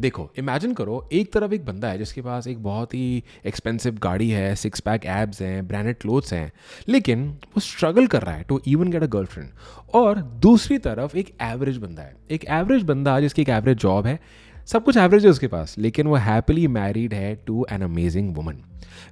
देखो, इमेजिन करो, एक तरफ एक बंदा है जिसके पास एक बहुत ही एक्सपेंसिव गाड़ी है, सिक्स पैक एब्स हैं, ब्रांडेड क्लोथ्स हैं, लेकिन वो स्ट्रगल कर रहा है to even get a girlfriend. और दूसरी तरफ एक एवरेज बंदा है, एक एवरेज बंदा जिसकी एक एवरेज जॉब है, सब कुछ एवरेज है उसके पास, लेकिन वो हैप्पीली मैरिड है टू एन अमेजिंग वुमन।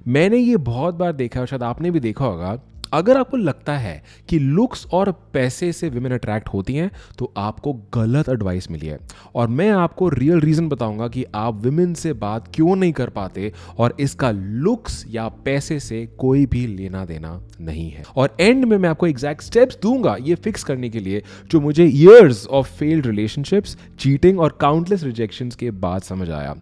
मैंने ये बहुत बार देखा है, और शायद आपने भी देखा होगा। अगर आपको लगता है कि लुक्स और पैसे से विमेन अट्रैक्ट होती हैं, तो आपको गलत एडवाइस मिली है। और मैं आपको रियल रीज़न बताऊंगा कि आप विमेन से बात क्यों नहीं कर पाते, और इसका लुक्स या पैसे से कोई भी लेना देना नहीं है। और एंड में मैं आपको एग्जैक्ट स्टेप्स दूंगा ये फिक्स करने के लिए, जो मुझे years of failed relationships, cheating और काउंटलेस रिजेक्शंस के बाद समझ आया।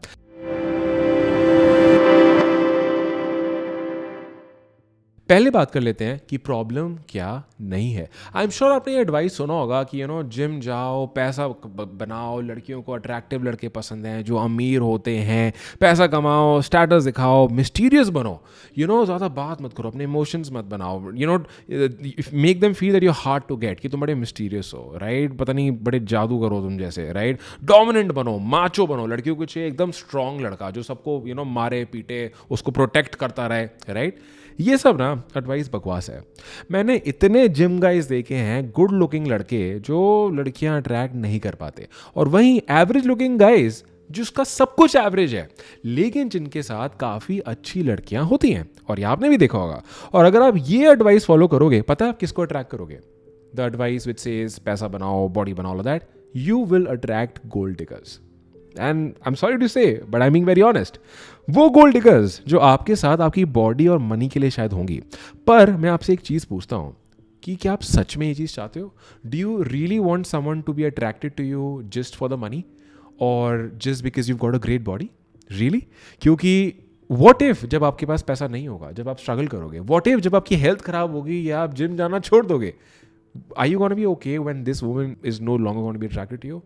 पहले बात कर लेते हैं कि प्रॉब्लम क्या नहीं है। आई एम श्योर आपने ये एडवाइस सुना होगा कि जिम जाओ, पैसा बनाओ, लड़कियों को अट्रैक्टिव लड़के पसंद हैं जो अमीर होते हैं, पैसा कमाओ, स्टेटस दिखाओ, मिस्टीरियस बनो, ज़्यादा बात मत करो, अपने इमोशंस मत बनाओ, make them feel that you hard to get, कि तुम बड़े मिस्टीरियस हो, राइट, पता नहीं बड़े जादू करो तुम जैसे, राइट, डोमिनेंट बनो, माचो बनो, लड़कियों को चाहिए एकदम स्ट्रांग लड़का जो सबको मारे पीटे, उसको प्रोटेक्ट करता रहे, राइट। ये सब ना एडवाइस बकवास है। मैंने इतने जिम गाइज देखे हैं, गुड लुकिंग लड़के जो लड़कियां अट्रैक्ट नहीं कर पाते, और वहीं एवरेज लुकिंग गाइज जिसका सब कुछ एवरेज है, लेकिन जिनके साथ काफ़ी अच्छी लड़कियां होती हैं। और ये आपने भी देखा होगा। और अगर आप ये एडवाइस फॉलो करोगे, पता है आप किसको अट्रैक्ट करोगे? द एडवाइस विच सेज पैसा बनाओ, बॉडी बनाओ, that you will attract gold diggers. And I am sorry to say, but I am being very honest, वो गोल्ड डिगर्स जो आपके साथ आपकी बॉडी और मनी के लिए शायद होंगी। पर मैं आपसे एक चीज़ पूछता हूँ कि क्या आप सच में ये चीज़ चाहते हो? Do you really want someone to be attracted to you just for the money, और just because you got a great body? Really? क्योंकि वॉट इफ जब आपके पास पैसा नहीं होगा, जब आप स्ट्रगल करोगे, वॉट इफ जब आपकी हेल्थ खराब होगी या आप जिम जाना छोड़ दोगे, are you gonna be okay when this woman is no longer gonna be attracted to you?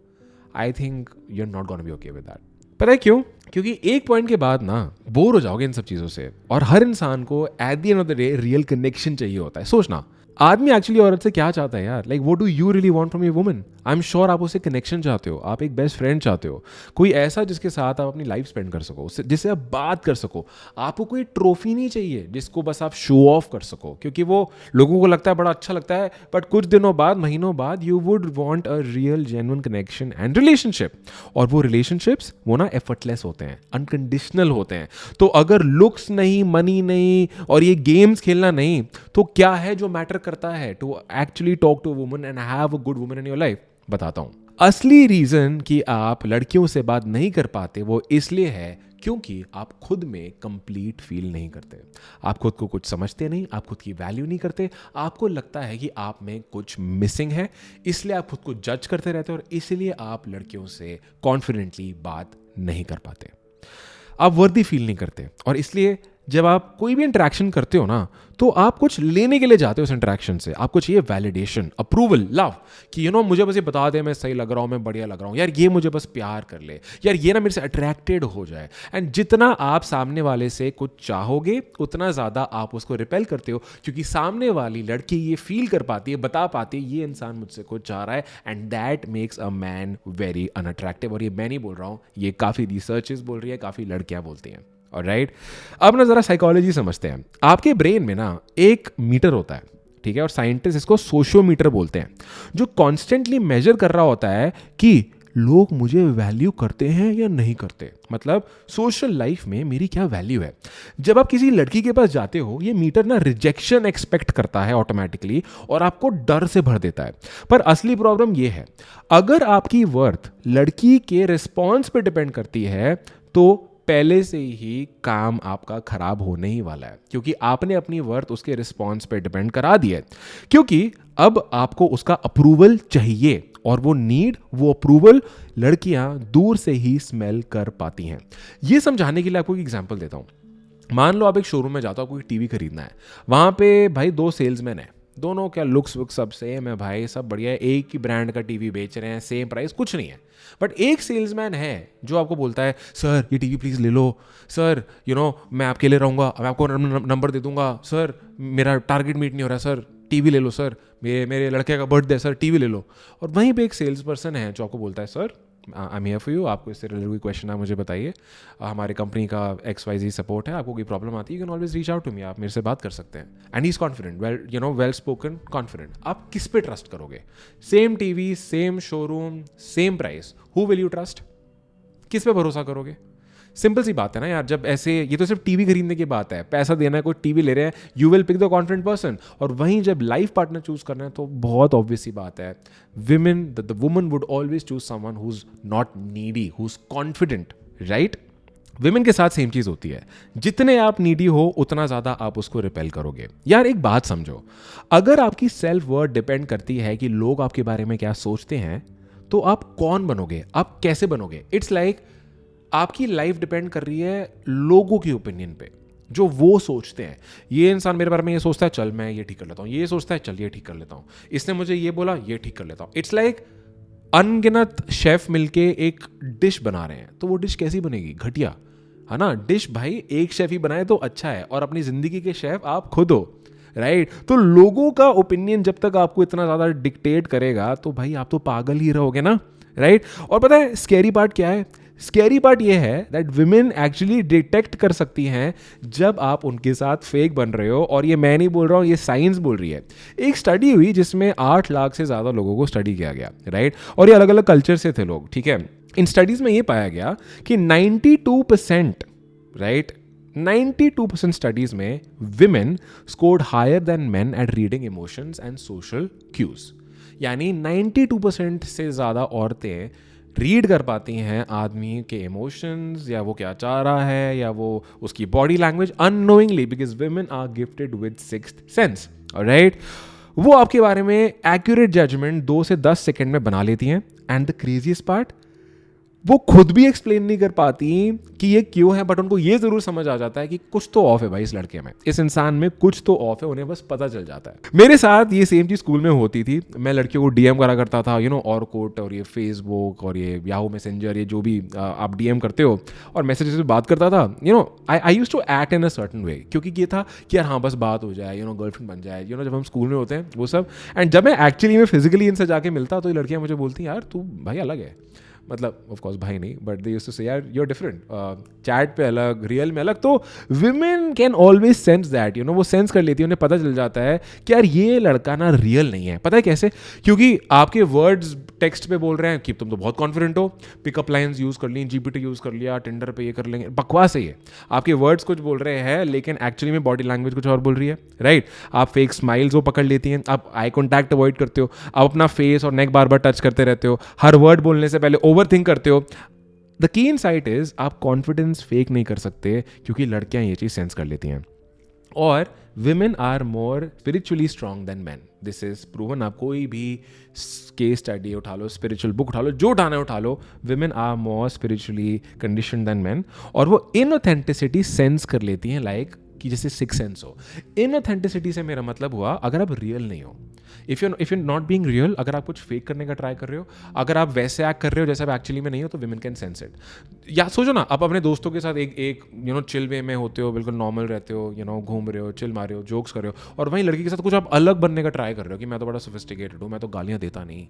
I think you are not gonna be okay with that. पता है क्यों? क्योंकि एक पॉइंट के बाद ना बोर हो जाओगे इन सब चीज़ों से, और हर इंसान को eight the end of the day real connection चाहिए होता है। सोचना, आदमी एक्चुअली औरत से क्या चाहता है यार? Like what do you really want from your woman? I am sure आप उससे कनेक्शन चाहते हो, आप एक बेस्ट फ्रेंड चाहते हो, कोई ऐसा जिसके साथ आप अपनी लाइफ स्पेंड कर सको, जिससे आप बात कर सको। आपको कोई ट्रॉफी नहीं चाहिए जिसको बस आप शो ऑफ कर सको, क्योंकि वो लोगों को लगता है बड़ा अच्छा लगता है, बट कुछ दिनों बाद, महीनों बाद, you would want a real genuine connection and relationship. और वो रिलेशनशिप्स वो ना एफर्टलेस होते हैं, अनकंडीशनल होते हैं। तो अगर लुक्स नहीं, मनी नहीं, और ये गेम्स खेलना नहीं, तो क्या है जो मैटर करता है to actually talk to woman and have a good woman in your life? बताता हूं। असली रीजन कि आप लड़कियों से बात नहीं कर पाते वो इसलिए है क्योंकि आप खुद में कंप्लीट फील नहीं करते। आप खुद को कुछ समझते नहीं, आप खुद की वैल्यू नहीं करते, आपको लगता है कि आप में कुछ मिसिंग है, इसलिए आप खुद को जज करते रहते हो, और इसलिए आप लड़कियों से कॉन्फिडेंटली बात नहीं कर पाते। आप वर्दी फील नहीं करते, और इसलिए जब आप कोई भी इंटरेक्शन करते हो ना, तो आप कुछ लेने के लिए जाते हो उस इंटरेक्शन से। आपको चाहिए वैलिडेशन, अप्रूवल, लव, कि मुझे बस ये बता दे मैं सही लग रहा हूँ, मैं बढ़िया लग रहा हूँ, यार ये मुझे बस प्यार कर ले, यार ये ना मेरे से अट्रैक्टेड हो जाए। एंड जितना आप सामने वाले से कुछ चाहोगे, उतना ज़्यादा आप उसको रिपेल करते हो, क्योंकि सामने वाली लड़की ये फील कर पाती है, बता पाती है, ये इंसान मुझसे कुछ चाह रहा है, and that makes a man very unattractive. और ये मैं नहीं बोल रहा हूँ, ये काफ़ी रिसर्चेस बोल रही है, काफ़ी लड़कियाँ बोलती हैं। ऑलराइट, अब ना जरा साइकोलॉजी समझते हैं। आपके ब्रेन में ना एक मीटर होता है, ठीक है, और साइंटिस्ट इसको सोशियोमीटर बोलते हैं, जो कॉन्स्टेंटली मेजर कर रहा होता है कि लोग मुझे वैल्यू करते हैं या नहीं करते, मतलब सोशल लाइफ में मेरी क्या वैल्यू है। जब आप किसी लड़की के पास जाते हो, ये मीटर ना रिजेक्शन एक्सपेक्ट करता है ऑटोमेटिकली, और आपको डर से भर देता है। पर असली प्रॉब्लम ये है, अगर आपकी वर्थ लड़की के रिस्पॉन्स पे डिपेंड करती है, तो पहले से ही काम आपका खराब होने ही वाला है, क्योंकि आपने अपनी वर्थ उसके रिस्पॉन्स पे डिपेंड करा दिया है। क्योंकि अब आपको उसका अप्रूवल चाहिए, और वो नीड, वो अप्रूवल लड़कियां दूर से ही स्मेल कर पाती हैं। ये समझाने के लिए आपको एक एग्जांपल देता हूं। मान लो आप एक शोरूम में जाता हो, कोई टीवी खरीदना है, वहां पे भाई दो सेल्समैन है, दोनों क्या लुक्स वुक्स सब सेम है भाई, सब बढ़िया है, एक ही ब्रांड का टीवी बेच रहे हैं, सेम प्राइस, कुछ नहीं है। बट एक सेल्समैन है जो आपको बोलता है, सर ये टीवी प्लीज़ ले लो, सर मैं आपके लिए रहूँगा, मैं आपको नंबर दे दूंगा, सर मेरा टारगेट मीट नहीं हो रहा, सर टीवी ले लो, सर मेरे लड़के का बर्थडे है, सर टीवी ले लो। और वहीं पे एक सेल्स पर्सन है जो आपको बोलता है, sir I am here for you, आपको इससे रिलेटेड कोई क्वेश्चन है मुझे बताइए, हमारे कंपनी का XYZ सपोर्ट है, आपको कोई प्रॉब्लम आती है, you can always reach out to me, आप मेरे से बात कर सकते हैं. And he is confident, well spoken, confident. आप किस पे ट्रस्ट करोगे? Same TV, same showroom, same price, who will you trust? किस पे भरोसा करोगे? सिंपल सी बात है ना यार. जब ऐसे, ये तो सिर्फ टीवी खरीदने की बात है, पैसा देना है, कोई टीवी ले रहे हैं, you will pick the confident person. और वहीं जब लाइफ पार्टनर चूज करना है तो बहुत ऑब्वियस सी बात है, the woman would always choose someone who is not needy, who is confident, right? Women के साथ सेम चीज होती है, जितने आप नीडी हो उतना ज्यादा आप उसको रिपेल करोगे. यार एक बात समझो, अगर आपकी सेल्फ वर्थ डिपेंड करती है कि लोग आपके बारे में क्या सोचते हैं, तो आप कौन बनोगे, आप कैसे बनोगे? इट्स लाइक आपकी लाइफ डिपेंड कर रही है लोगों की ओपिनियन पे, जो वो सोचते हैं. ये इंसान मेरे बारे में ये सोचता है, चल मैं ये ठीक कर लेता हूँ, ये सोचता है, चल ये ठीक कर लेता हूँ, इसने मुझे ये बोला, ये ठीक कर लेता हूँ. इट्स लाइक अनगिनत शेफ मिलके एक डिश बना रहे हैं, तो वो डिश कैसी बनेगी? घटिया, है ना? डिश भाई एक शेफ ही बनाए तो अच्छा है, और अपनी जिंदगी के शेफ आप खुद हो, राइट? तो लोगों का ओपिनियन जब तक आपको इतना ज्यादा डिक्टेट करेगा तो भाई आप तो पागल ही रहोगे ना, राइट? और पता है स्कैरी पार्ट क्या है? स्कैरी पार्ट ये है दैट विमेन एक्चुअली डिटेक्ट कर सकती हैं जब आप उनके साथ फेक बन रहे हो. और ये मैं नहीं बोल रहा हूँ, ये साइंस बोल रही है. एक स्टडी हुई जिसमें 8 लाख से ज़्यादा लोगों को स्टडी किया गया, राइट? और ये अलग अलग कल्चर से थे लोग, ठीक है? इन स्टडीज़ में ये पाया गया कि 92%, राइट, 92% स्टडीज में women scored higher than men at reading emotions and social cues. यानी 92% से ज़्यादा औरतें रीड कर पाती हैं आदमी के इमोशंस, या वो क्या चाह रहा है, या वो उसकी body language, unknowingly, because women are gifted with sixth sense, right? वो आपके बारे में एक्यूरेट जजमेंट 2 से 10 सेकेंड में बना लेती हैं. एंड द क्रेजीएस्ट पार्ट, वो खुद भी एक्सप्लेन नहीं कर पाती कि ये क्यों है, बट उनको ये जरूर समझ आ जाता है कि कुछ तो ऑफ है भाई इस लड़के में, इस इंसान में कुछ तो ऑफ है, उन्हें बस पता चल जाता है. मेरे साथ ये सेम चीज स्कूल में होती थी. मैं लड़कियों को डीएम करा करता था, ऑरकुट और ये फेसबुक और ये याहू मैसेंजर, ये जो भी आप डीएम करते हो, और मैसेजेस में बात करता था. I used to act in a certain way, क्योंकि ये था कि यार हाँ बस बात हो जाए, गर्लफ्रेंड बन जाए, जब हम स्कूल में होते हैं वो सब. एंड जब मैं एक्चुअली में फिजिकली इनसे जाके मिलता तो ये लड़कियां मुझे बोलती यार तू भाई अलग है. मतलब ऑफ कोर्स भाई नहीं, बट दे यूज्ड टू से यार यू आर डिफरेंट, चैट पे अलग, रियल में अलग. तो women can always sense that, वो सेंस कर लेती है, उन्हें पता चल जाता है कि यार ये लड़का ना रियल नहीं है. पता है कैसे? क्योंकि आपके वर्ड्स टेक्स्ट पे बोल रहे हैं कि तुम तो बहुत कॉन्फिडेंट हो, पिकअप लाइंस यूज कर ली, जीपीटी यूज कर लिया, टिंडर पे ये कर लेंगे, बकवास है ये. आपके वर्ड्स कुछ बोल रहे हैं लेकिन एक्चुअली में बॉडी लैंग्वेज कुछ और बोल रही है, राइट? आप फेक स्माइल्स वो पकड़ लेती हैं, आप आई कॉन्टैक्ट अवॉइड करते हो, आप अपना फेस और नेक बार बार टच करते रहते हो, हर वर्ड बोलने से पहले ओवर थिंक करते हो. द की इनसाइट इज आप कॉन्फिडेंस फेक नहीं कर सकते, क्योंकि लड़कियां ये चीज सेंस कर लेती हैं. और women are more spiritually strong than man. This is proven. आप कोई भी केस स्टडी उठा लो, स्पिरिचुअल बुक उठा लो, जो उठाना है उठा लो, women are more spiritually condition than man. और वो इनऑथेंटिसिटी सेंस कर लेती हैं, लाइक कि जैसे सिक्स सेंस हो. इनऑथेंटिसिटी से मेरा मतलब हुआ अगर आप रियल नहीं हो, if you not being real, अगर आप कुछ फेक करने का ट्राई कर रहे हो, अगर आप वैसे एक्ट कर रहे हो जैसे आप एक्चुअली में नहीं हो, तो विमेन कैन सेंस इट. या सोचो ना, आप अपने दोस्तों के साथ एक चिल वे में होते हो, बिल्कुल नॉर्मल रहते हो, घूम रहे हो, चिल मार रहे हो, जोक्स कर रहे हो, और वहीं लड़की के साथ कुछ आप अलग बनने का ट्राई कर रहे हो कि मैं तो बड़ा सोफिस्टिकेटेड हूँ, मैं तो गालियाँ देता नहीं,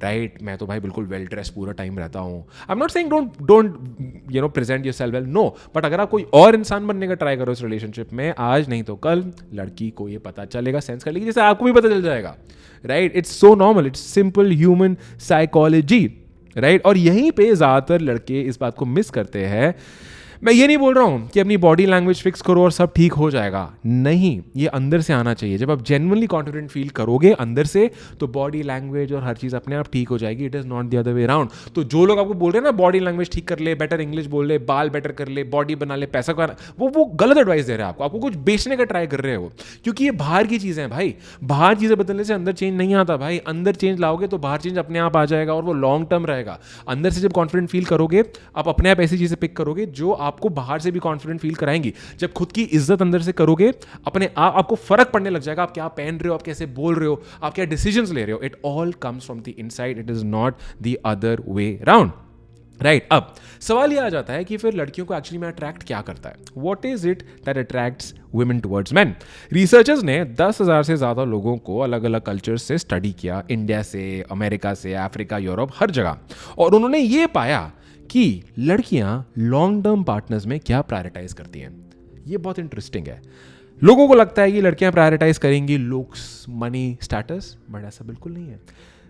राइट? मैं तो भाई बिल्कुल वेल ड्रेस पूरा टाइम रहता हूँ. I am not saying don't present yourself well, no, but अगर आप कोई और इंसान बनने का ट्राई करो इस रिलेशनशिप में, आज नहीं तो कल लड़की को ये पता चलेगा, सेंस कर लेगी, जैसे आपको भी पता चल जाएगा, right? It's so normal, it's simple human psychology, right? और यहीं पे ज्यादातर लड़के इस बात को मिस करते हैं. मैं ये नहीं बोल रहा हूँ कि अपनी बॉडी लैंग्वेज फिक्स करो और सब ठीक हो जाएगा, नहीं, ये अंदर से आना चाहिए. जब आप जेन्युइनली कॉन्फिडेंट फील करोगे अंदर से, तो बॉडी लैंग्वेज और हर चीज़ अपने आप ठीक हो जाएगी. It is not the other way around. तो जो लोग आपको बोल रहे हैं ना बॉडी लैंग्वेज ठीक कर ले, बेटर इंग्लिश बोल ले, बाल बेटर कर ले, बॉडी बना ले, पैसा कर, वो गलत एडवाइस दे रहे हैं आपको कुछ बेचने का ट्राई कर रहे हो, क्योंकि ये बाहर की चीज़ें हैं भाई. बाहर चीज़ें बदलने से अंदर चेंज नहीं आता भाई. अंदर चेंज लाओगे तो बाहर चेंज अपने आप आ जाएगा, और वो लॉन्ग टर्म रहेगा. अंदर से जब कॉन्फिडेंट फील करोगे, आप अपने आप ऐसी चीज़ें पिक करोगे जो आपको बाहर से भी कॉन्फिडेंट फील कराएंगी. जब खुद की इज्जत अंदर से करोगे, अपने आप आपको फर्क पड़ने लग जाएगा. आप क्या पहन रहे हो, आप कैसे बोल रहे हो, आप क्या डिसीजंस ले रहे हो. It all comes from the inside. It is not the other way around, right अब सवाल ये आ जाता है कि फिर लड़कियों को एक्चुअली में अट्रैक्ट क्या करता है. What is it that attracts women towards main. Researchers ने 10,000 से ज़्यादा लोगों को अलग अलग कल्चर से स्टडी किया, इंडिया से, अमेरिका से, अफ्रीका, यूरोप, हर जगह. और उन्होंने ये पाया कि लड़कियां लॉन्ग टर्म पार्टनर्स में क्या प्रायोरिटाइज करती हैं. ये बहुत इंटरेस्टिंग है. लोगों को लगता है कि लड़कियां प्रायोरिटाइज करेंगी लुक्स, मनी, स्टेटस, बट ऐसा बिल्कुल नहीं है.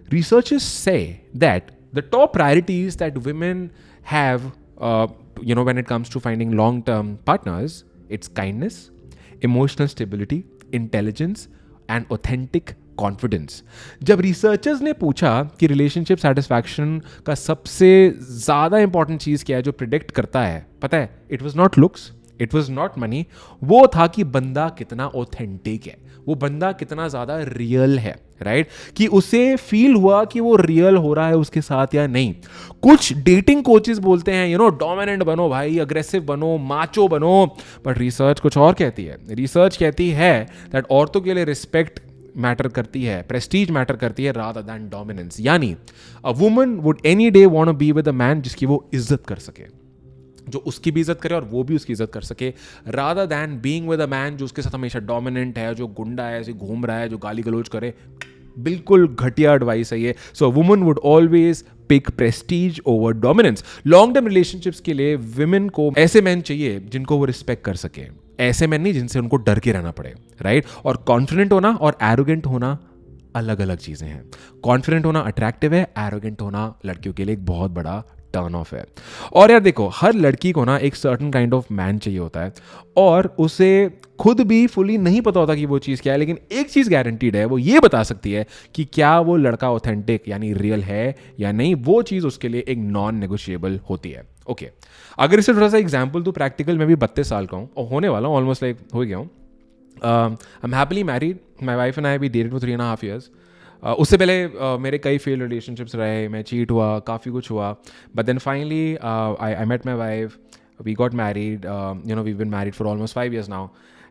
Researchers say that the top priorities that women have, when it comes to finding long-term partners, it's kindness, emotional stability, intelligence, and authentic confidence. जब रिसर्चर्स ने पूछा कि रिलेशनशिप सेटिस्फैक्शन का सबसे ज़्यादा इंपॉर्टेंट चीज़ क्या है जो प्रिडिक्ट करता है, पता है, it was not looks, it was not money, वो था कि बंदा कितना ऑथेंटिक है, वो बंदा कितना ज़्यादा रियल है, राइट कि उसे फील हुआ कि वो रियल हो रहा है उसके साथ या नहीं. कुछ डेटिंग कोचेस बोलते हैं डोमिनेंट बनो भाई, अग्रेसिव बनो, माचो बनो, बट रिसर्च कुछ और कहती है. रिसर्च कहती है दैट औरतों के लिए रिस्पेक्ट मैटर करती है, प्रेस्टीज मैटर करती है रादर दैन डोमिनेंस. यानी a woman would any day want to be with a man जिसकी वो इज्जत कर सके, जो उसकी भी इज्जत करे और वो भी उसकी इज्जत कर सके, rather than being with a man जो उसके साथ हमेशा डोमिनेंट है, जो गुंडा है, ऐसे घूम रहा है, जो गाली गलौज करे. बिल्कुल घटिया एडवाइस है ये. So woman would always pick prestige over dominance. Long term relationships के लिए विमेन को ऐसे मैन चाहिए जिनको वो रिस्पेक्ट कर सके, ऐसे मैन नहीं जिनसे उनको डर के रहना पड़े, राइट. और कॉन्फिडेंट होना और एरोगेंट होना अलग अलग चीजें हैं. कॉन्फिडेंट होना अट्रैक्टिव है, एरोगेंट होना लड़कियों के लिए एक बहुत बड़ा टर्न ऑफ है. और यार देखो, हर लड़की को ना एक सर्टन काइंड ऑफ मैन चाहिए होता है और उसे खुद भी फुली नहीं पता होता कि वो चीज़ क्या है, लेकिन एक चीज़ गारंटीड है, वो ये बता सकती है कि क्या वो लड़का ऑथेंटिक यानी रियल है या नहीं. वो चीज़ उसके लिए एक नॉन नेगोशिएबल होती है. ओके, अगर इसे थोड़ा सा एग्जाम्पल तो प्रैक्टिकल, मैं भी 32 साल का हूँ और होने वाला हूँ, ऑलमोस्ट लाइक हो गया हूँ. I am happily married, my wife and I we dated for 3.5 years. उससे पहले मेरे कई फेल रिलेशनशिप्स रहे, मैं चीट हुआ, काफ़ी कुछ हुआ, but then finally I met my wife, we got married, we been married for almost 5 years now,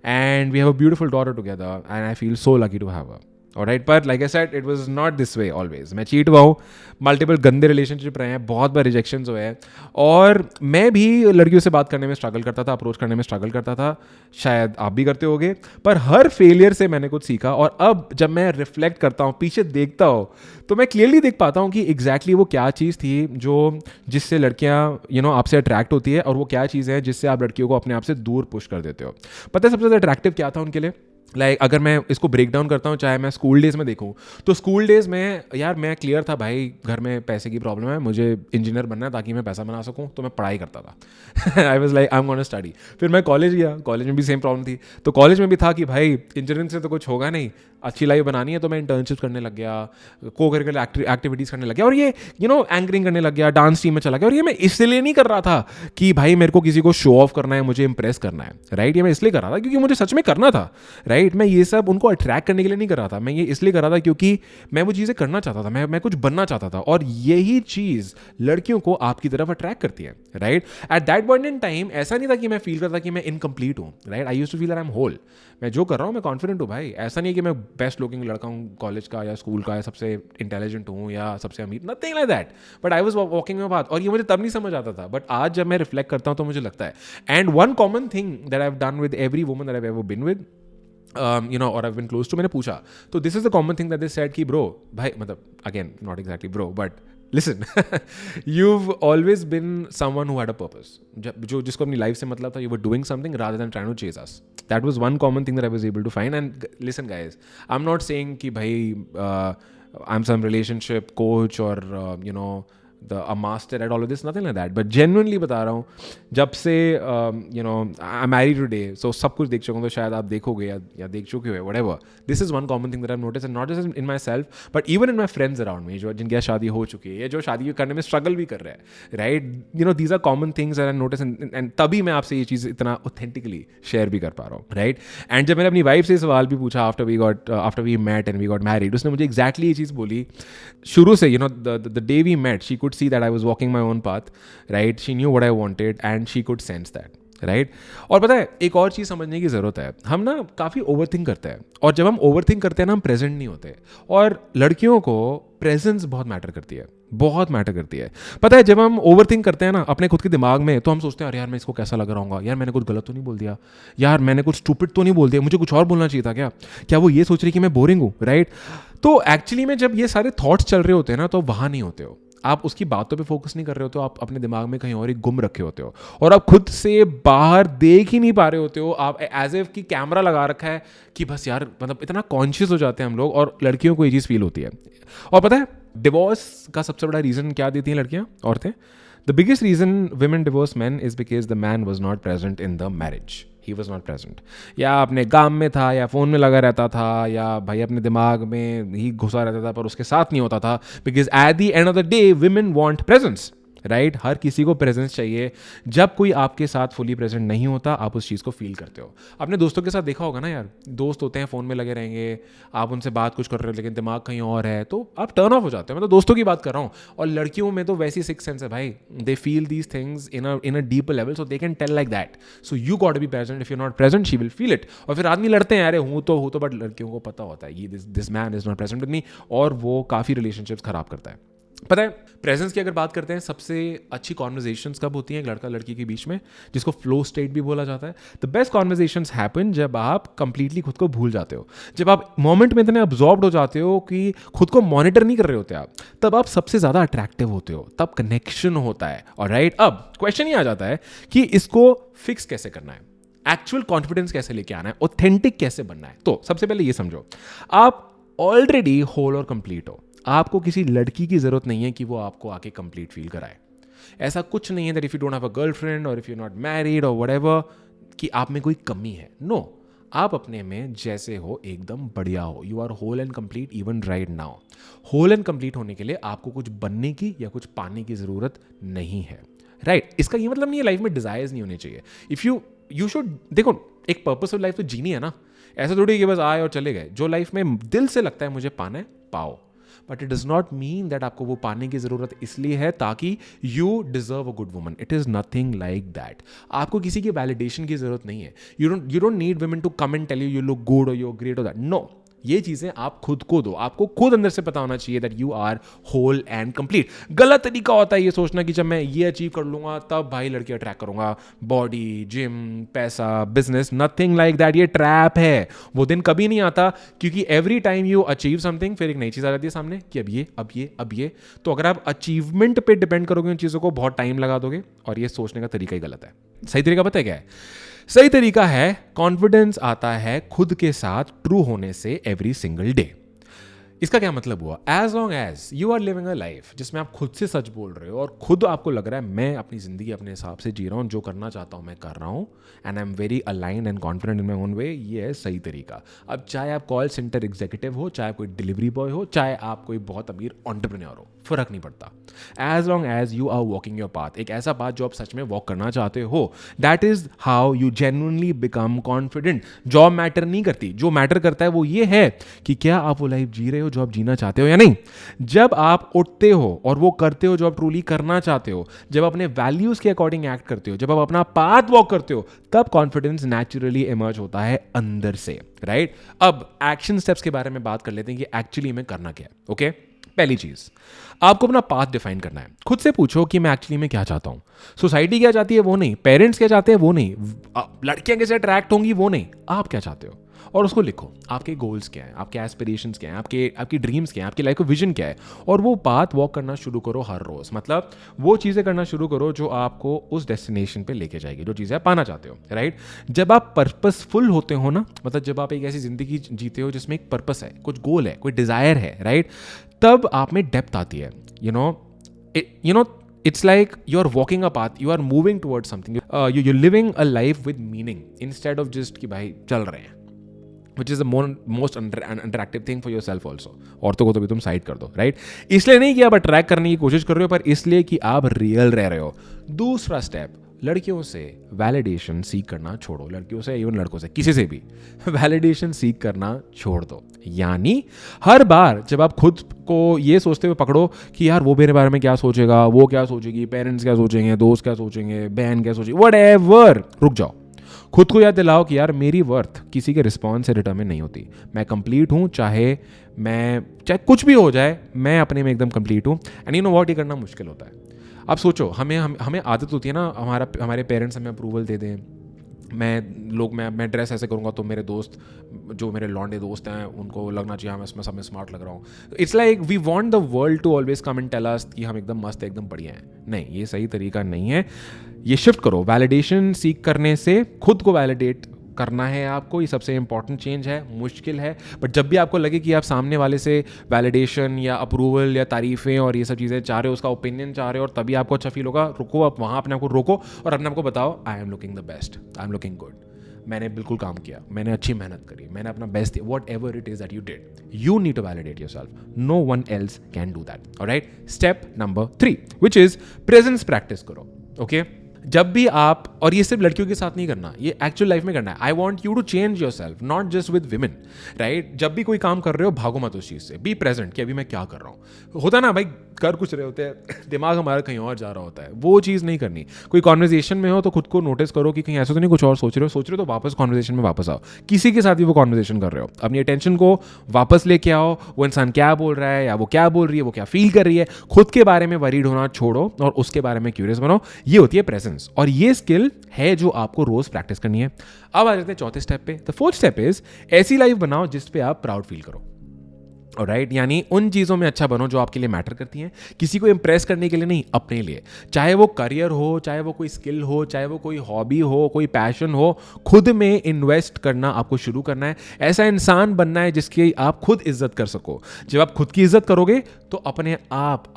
and we have a beautiful daughter together, and I feel so lucky to have her. Alright, but like I said, it was not this way always. मैं cheat हुआ हूँ, multiple गंदे relationship रहे हैं, बहुत बार rejections हुए हैं, और मैं भी लड़कियों से बात करने में स्ट्रगल करता था, अप्रोच करने में स्ट्रगल करता था, शायद आप भी करते होगे. पर हर फेलियर से मैंने कुछ सीखा, और अब जब मैं रिफ्लेक्ट करता हूँ, पीछे देखता हूँ, तो मैं क्लियरली देख पाता हूँ कि एग्जैक्टली वो क्या चीज़ थी जो जिससे लड़कियाँ आपसे अट्रैक्ट होती है, और वो क्या चीज़ है जिससे आप लड़कियों को अपने आप से दूर पुश कर देते हो. पता है सबसे ज़्यादा अट्रैक्टिव क्या था उनके लिए? अगर मैं इसको ब्रेक डाउन करता हूँ, चाहे मैं स्कूल डेज में देखूँ, तो स्कूल डेज में यार मैं क्लियर था भाई, घर में पैसे की प्रॉब्लम है, मुझे इंजीनियर बनना है ताकि मैं पैसा बना सकूँ, तो मैं पढ़ाई करता था. I was like I am gonna study. फिर मैं कॉलेज गया, कॉलेज में भी सेम प्रॉब्लम थी, तो कॉलेज में भी था कि भाई इंजीनियरिंग से तो कुछ होगा नहीं, अच्छी लाइफ बनानी है, तो मैं इंटर्नशिप करने लग गया, को करिकुलर एक्टिविटीज़ करने लग गया, और ये एंकरिंग करने लग गया, डांस टीम में चला गया. और ये मैं इसलिए नहीं कर रहा था कि भाई मेरे को किसी को शो ऑफ करना है, मुझे इंप्रेस करना है, राइट. ये मैं इसलिए कर रहा था क्योंकि मुझे सच में करना था, राइट. मैं ये सब उनको अट्रैक्ट करने के लिए नहीं कर रहा था, मैं ये इसलिए कर रहा था क्योंकि मैं वो चीज़ें करना चाहता था, मैं कुछ बनना चाहता था, और यही चीज़ लड़कियों को आपकी तरफ अट्रैक्ट करती है, right. At that point in time ऐसा नहीं था कि मैं फील करता कि मैं इनकम्प्लीट हूँ, right. I used to feel that I am whole. मैं जो कर रहा हूँ मैं कॉन्फिडेंट हूँ भाई, ऐसा नहीं है कि मैं बेस्ट लुकिंग लड़का हूँ कॉलेज का या स्कूल का, या सबसे इंटेलिजेंट हूँ या सबसे अमीर, nothing like that, but I was walking my path. और ये मुझे तब नहीं समझ आता था, बट आज जब मैं रिफ्लेक्ट करता हूँ तो मुझे लगता है. And one common thing that I have done with every woman that I have ever been with, or I've been close to, मैंने पूछा, तो this is the common thing that they said कि bro, भाई, मतलब again not exactly bro, but listen, you've always been someone who had a purpose. जो जिसको अपनी life से मतलब था, you were doing something rather than trying to chase us. That was one common thing that I was able to find. And listen guys, I'm not saying कि भाई I'm some relationship coach or a master at all of this, nothing like that, but genuinely बता रहा हूँ, जब से I'm married today, so सब कुछ देख चुका हूँ, तो शायद आप देखोगे या देख चुके हो, whatever. This is one common thing that I've noticed, and not just in myself, but even in my friends around me, जो जिनकी शादी हो चुकी है या जो शादी करने में struggle भी कर रहे हैं, right. These are common things that I notice, and तभी मैं आपसे ये चीज़ इतना authentically share भी कर पा रहा हूँ, right. And जब मैंने अपनी वाइफ से सवाल भी पूछा after we met and we got married, उसने मुझे exactly ये चीज़ बोली शुरू से, the day we met, she could see that I was walking my own path, right. She knew what I wanted and she could sense that, right. और पता है एक और चीज़ समझने की ज़रूरत है, हम ना काफ़ी ओवरथिंक करते हैं, और जब हम ओवरथिंक करते हैं ना हम प्रेजेंट नहीं होते. और लड़कियों को प्रेजेंस बहुत मैटर करती है, बहुत मैटर करती है। पता है, जब हम ओवर थिंक करते हैं ना अपने खुद के दिमाग में, तो हम सोचते हैं अरे यार मैं इसको कैसा लग रहा हूँ, यार मैंने कुछ गलत तो नहीं बोल दिया, यार मैंने कुछ स्टूपिड तो नहीं बोल दिया, मुझे कुछ और बोलना चाहिए था क्या, क्या वो ये सोच रही कि मैं बोरिंग हूँ, राइट। तो एक्चुअली में जब ये सारे थॉट्स चल रहे होते हैं ना, तो वहाँ नहीं होते हो आप, उसकी बातों पे फोकस नहीं कर रहे होते हो, आप अपने दिमाग में कहीं और ही गुम रखे होते हो, और आप खुद से बाहर देख ही नहीं पा रहे होते हो। आप एज एफ की कैमरा लगा रखा है कि बस यार, मतलब इतना कॉन्शियस हो जाते हैं हम लोग, और लड़कियों को ये चीज़ फील होती है। और पता है डिवोर्स का सबसे बड़ा रीज़न क्या देती हैं लड़कियां, औरतें? The biggest reason women divorce men is because the man was not present in the marriage. He was not present. या अपने काम में था, या फ़ोन में लगा रहता था, या भाई अपने दिमाग में ही घुसा रहता था, पर उसके साथ नहीं होता था। Because at the end of the day women want presence. Right, हर किसी को प्रेजेंस चाहिए। जब कोई आपके साथ फुली प्रेजेंट नहीं होता, आप उस चीज़ को फील करते हो। अपने दोस्तों के साथ देखा होगा ना यार, दोस्त होते हैं फ़ोन में लगे रहेंगे, आप उनसे बात कुछ कर रहे हो लेकिन दिमाग कहीं और है, तो आप टर्न ऑफ हो जाते हो। मैं तो दोस्तों की बात कर रहा हूँ। और लड़कियों में तो वैसी सिक्स सेंस है भाई, they feel these things in a deeper level, so they can tell like that. So you got to be present, if you not present she will feel it. और फिर आदमी लड़ते हैं, अरे हूँ तो बट लड़कियों को पता होता है ये this man is not present with me, और वो काफ़ी रिलेशनशिप्स खराब करता है। पता है, प्रेजेंस की अगर बात करते हैं, सबसे अच्छी कॉन्वर्जेशंस कब होती हैं लड़का लड़की के बीच में, जिसको फ्लो स्टेट भी बोला जाता है। द बेस्ट कॉन्वर्जेशंस हैपन जब आप कंप्लीटली खुद को भूल जाते हो, जब आप मोमेंट में इतने अब्जॉर्ब्ड हो जाते हो कि खुद को मॉनिटर नहीं कर रहे होते आप, तब आप सबसे ज़्यादा अट्रैक्टिव होते हो, तब कनेक्शन होता है। और राइट, अब क्वेश्चन ही आ जाता है कि इसको फिक्स कैसे करना है, एक्चुअल कॉन्फिडेंस कैसे लेके आना है, ऑथेंटिक कैसे बनना है। तो सबसे पहले ये समझो, आप ऑलरेडी होल और कंप्लीट हो। आपको किसी लड़की की जरूरत नहीं है कि वो आपको आके कंप्लीट फील कराए। ऐसा कुछ नहीं है that if you don't have a girlfriend और इफ यू नॉट मैरिड और व्हाटएवर कि आप में कोई कमी है। नो, आप अपने में जैसे हो एकदम बढ़िया हो। You are whole and complete even right now. Whole and complete होने के लिए आपको कुछ बनने की या कुछ पाने की जरूरत नहीं है। राइट, इसका ये मतलब नहीं है लाइफ में डिजायर्स नहीं होने चाहिए। इफ यू शुड, देखो एक पर्पस ऑफ लाइफ तो जीनी है ना, ऐसा थोड़ी कि बस आए और चले गए। जो लाइफ में दिल से लगता है मुझे पाना है, पाओ। But it does not mean that आपको वो पाने की जरूरत इसलिए है ताकि you deserve a good woman. It is nothing like that. आपको किसी की वैलिडेशन की जरूरत नहीं है। You don't need women to come and tell you you look good और यू आर ग्रेट और दैट। नो, ये चीजें आप खुद को दो। आपको खुद अंदर से पता होना चाहिए that you are whole and complete. गलत तरीका होता है ये सोचना कि जब मैं ये अचीव कर लूंगा तब भाई लड़की अट्रैक्ट करूंगा। बॉडी, जिम, पैसा, बिजनेस, नथिंग लाइक दैट। ये ट्रैप है, वो दिन कभी नहीं आता, क्योंकि every time you achieve something फिर एक नई चीज आ जाती है सामने कि अब ये। तो अगर आप अचीवमेंट पे डिपेंड करोगे उन चीजों को, बहुत टाइम लगा दोगे, और ये सोचने का तरीका ही गलत है। सही तरीका पता है क्या है? सही तरीका है, कॉन्फिडेंस आता है खुद के साथ ट्रू होने से एवरी सिंगल डे। इसका क्या मतलब हुआ? As long as you are living a life जिसमें आप खुद से सच बोल रहे हो और खुद आपको लग रहा है मैं अपनी जिंदगी अपने हिसाब से जी रहा हूँ, जो करना चाहता हूँ मैं कर रहा हूँ, and I am very aligned and confident in my own way, ये है सही तरीका। अब चाहे आप कॉल सेंटर एग्जीक्यूटिव हो, चाहे कोई डिलीवरी बॉय हो, चाहे आप कोई बहुत अमीर एंटरप्रेन्योर हो, फर्क नहीं पड़ता। As long as you are walking your path, एक ऐसा पाथ जो आप सच में वॉक करना चाहते हो, that is how you genuinely become confident. Job matter नहीं करती, जो मैटर करता है वो ये है कि क्या आप वो लाइफ जी रहे हो जो आप जीना चाहते हो या नहीं। जब आप उठते हो और वो करते हो जो आप ट्रूली करना चाहते हो, जब अपने वैल्यूज के अकॉर्डिंग एक्ट करते हो, जब आप अपना पाथ वॉक करते हो, तब कॉन्फिडेंस नेचुरली इमर्ज होता है अंदर से। राइट, अब एक्शन स्टेप्स के बारे में बात कर लेते हैं कि एक्चुअली में करना क्या है। ओके, पहली चीज, आपको अपना पाथ डिफाइन करना है। खुद से पूछो कि मैं एक्चुअली में क्या चाहता हूं। सोसाइटी क्या चाहती है वो नहीं, पेरेंट्स क्या चाहते हैं वो नहीं, लड़कियां कैसे अट्रैक्ट होंगी वो नहीं, आप क्या चाहते हो, और उसको लिखो। आपके गोल्स क्या हैं, आपके एस्पिरेशंस क्या हैं, आपकी ड्रीम्स क्या हैं, आपकी लाइफ का विजन क्या है, और वो पाथ वॉक करना शुरू करो हर रोज। मतलब वो चीज़ें करना शुरू करो जो आपको उस डेस्टिनेशन पे लेके जाएगी, जो चीज़ें आप पाना चाहते हो। राइट, जब आप पर्पसफुल होते हो ना, मतलब जब आप एक ऐसी जिंदगी जीते हो जिसमें एक पर्पस है, कुछ गोल है, कोई डिजायर है, राइट, तब आप में डेप्थ आती है। You know it's like you're walking a path, you are moving towards something, you're living a life with meaning instead of just कि भाई चल रहे हैं, which is the most attractive thing for yourself also। औरतों को तो भी तुम साइड कर दो। राइट, इसलिए नहीं कि आप अट्रैक्ट करने की कोशिश कर रहे हो, पर इसलिए कि आप रियल रह रहे हो। दूसरा स्टेप, लड़कियों से वैलिडेशन सीख करना छोड़ो। लड़कियों से, इवन लड़कों से, किसी से भी वैलिडेशन सीख करना छोड़ दो। यानी हर बार जब आप खुद को ये सोचते हुए पकड़ो कि यार वो मेरे बारे में क्या सोचेगा, वो क्या सोचेगी, पेरेंट्स क्या सोचेंगे, दोस्त क्या सोचेंगे, बहन क्या सोचेगी, व्हाटएवर, रुक जाओ। खुद को याद दिलाओ कि यार मेरी वर्थ किसी के रिस्पॉन्स से डिटरमिन नहीं होती, मैं कंप्लीट हूँ, चाहे कुछ भी हो जाए, मैं अपने में एकदम कंप्लीट हूँ। एंड यू नो व्हाट, ये करना मुश्किल होता है। अब सोचो, हमें आदत होती है ना, हमारे पेरेंट्स हमें अप्रूवल दे दें, मैं ड्रेस ऐसे करूँगा तो मेरे दोस्त, जो मेरे लौंडे दोस्त हैं, उनको लगना चाहिए मैं इसमें सब में स्मार्ट लग रहा हूँ। It's like we want the world to always come and tell us कि हम एकदम मस्त, एकदम बढ़िया हैं। नहीं, ये सही तरीका नहीं है। ये शिफ्ट करो, वैलिडेशन सीख करने से खुद को वैलिडेट करना है आपको। ये सबसे इंपॉर्टेंट चेंज है, मुश्किल है, बट जब भी आपको लगे कि आप सामने वाले से वैलिडेशन या अप्रूवल या तारीफ़ें और ये सब चीज़ें चाह रहे हो, उसका ओपिनियन चाह रहे हो, और तभी आपको अच्छा फील होगा, रुको, आप वहाँ अपने आप को रोको और अपने आप को बताओ, I am looking the best, I am looking good, मैंने बिल्कुल काम किया, मैंने अच्छी मेहनत करी, मैंने अपना बेस्ट दिया, whatever it is that you did, you need to validate yourself, no one else can do that. Alright, step number 3 which is presence practice करो। ओके, जब भी आप, और ये सिर्फ लड़कियों के साथ नहीं करना, ये एक्चुअल लाइफ में करना है। I want you to change yourself, not just with women, right. जब भी कोई काम कर रहे हो, भागो मत उस चीज़ से, बी प्रेजेंट कि अभी मैं क्या कर रहा हूँ। होता ना भाई, कर कुछ रहे होते हैं, दिमाग हमारा कहीं और जा रहा होता है, वो चीज़ नहीं करनी। कोई कॉन्वर्जेशन में हो तो खुद को नोटिस करो कि कहीं ऐसा तो नहीं कुछ और सोच रहे हो तो वापस कॉन्वर्जेशन में वापस आओ। किसी के साथ भी वो कॉन्वर्जेशन कर रहे हो, अपनी अटेंशन को वापस लेके आओ, वो इंसान क्या बोल रहा है या वो क्या बोल रही है, वो क्या फील कर रही है, खुद के बारे में वरीड होना छोड़ो और उसके बारे में क्यूरियस बनो। ये होती है प्रेजेंस, और ये स्किल है जो आपको रोज प्रैक्टिस करनी है। अब आ जाते हैं चौथे स्टेप पे। द फोर्थ स्टेप इज ऐसी लाइफ बनाओ जिस पे आप प्राउड फील करो। ऑलराइट, यानी उन चीज़ों में अच्छा बनो जो आपके लिए मैटर करती हैं, किसी को इंप्रेस करने के लिए नहीं, अपने लिए। चाहे वो करियर हो, चाहे वो कोई स्किल हो, चाहे वो कोई हॉबी हो, कोई पैशन हो, खुद में इन्वेस्ट करना आपको शुरू करना है। ऐसा इंसान बनना है जिसकी आप खुद इज्जत कर सको। जब आप खुद की इज्जत करोगे तो अपने आप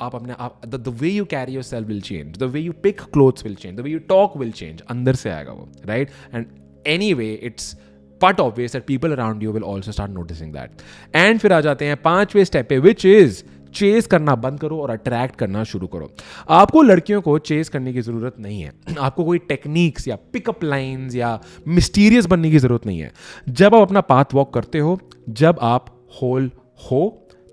the way you carry yourself will change, the way you pick clothes will change, the way you talk will change. अंदर से आएगा वो, right. And anyway it's part obvious that people around you will also start noticing that. And फिर आ जाते हैं 5वें step पे, which is chess करना बंद करो और अट्रैक्ट करना शुरू करो। आपको लड़कियों को चेस करने की जरूरत नहीं है, आपको कोई टेक्निक्स या पिकअप लाइंस या मिस्टीरियस बनने की जरूरत नहीं है। जब आप अपना पाथ वॉक करते हो, जब आप होल हो,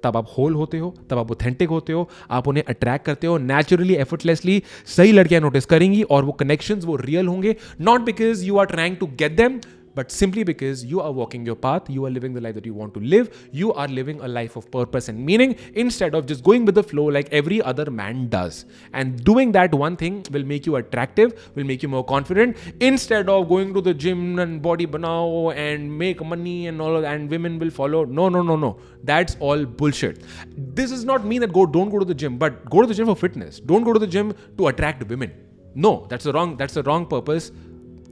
तब आप होल होते हो, तब आप ऑथेंटिक होते हो, आप उन्हें अट्रैक्ट करते हो नेचुरली, एफर्टलेसली। सही लड़कियां नोटिस करेंगी और वो कनेक्शंस वो रियल होंगे, not because you are trying to get them, but simply because you are walking your path, you are living the life that you want to live, you are living a life of purpose and meaning instead of just going with the flow like every other man does. And doing that one thing will make you attractive, will make you more confident, instead of going to the gym and body banao and make money and all of that, and women will follow. No. That's all bullshit. This does not mean that don't go to the gym, but go to the gym for fitness. Don't go to the gym to attract women. No, that's the wrong purpose,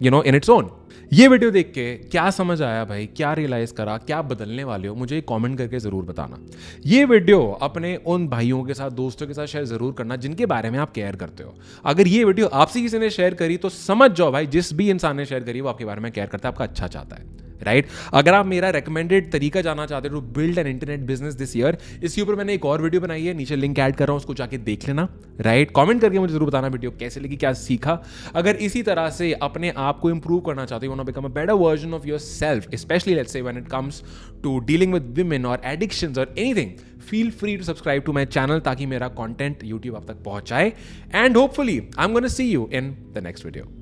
in its own. ये video देख के क्या समझ आया भाई, क्या realise करा, क्या बदलने वाले हो, मुझे कमेंट करके जरूर बताना। ये वीडियो अपने उन भाइयों के साथ, दोस्तों के साथ शेयर जरूर करना जिनके बारे में आप केयर करते हो। अगर ये वीडियो आपसे किसी ने शेयर करी तो समझ जाओ भाई, जिस भी इंसान ने शेयर करी वो आपके बारे में केयर करता है, आपका अच्छा चाहता है, राइट। अगर आप मेरा रेकमेंडेड तरीका जानना चाहते हो to build an internet business this year, इसके ऊपर मैंने एक और वीडियो बनाई है, नीचे लिंक ऐड कर रहा हूं, उसको जाके देख लेना, राइट। कमेंट करके मुझे जरूर बताना वीडियो कैसे लगी, क्या सीखा। अगर इसी तरह से अपने आप को इंप्रूव करना चाहते हो, become a better version of yourself, specially let's say when it comes to dealing with women और एडिक्शंस और anything, feel free to subscribe to my channel ताकि मेरा कंटेंट यूट्यूब आप तक पहुंचाए। And hopefully I am gonna see you in the next video.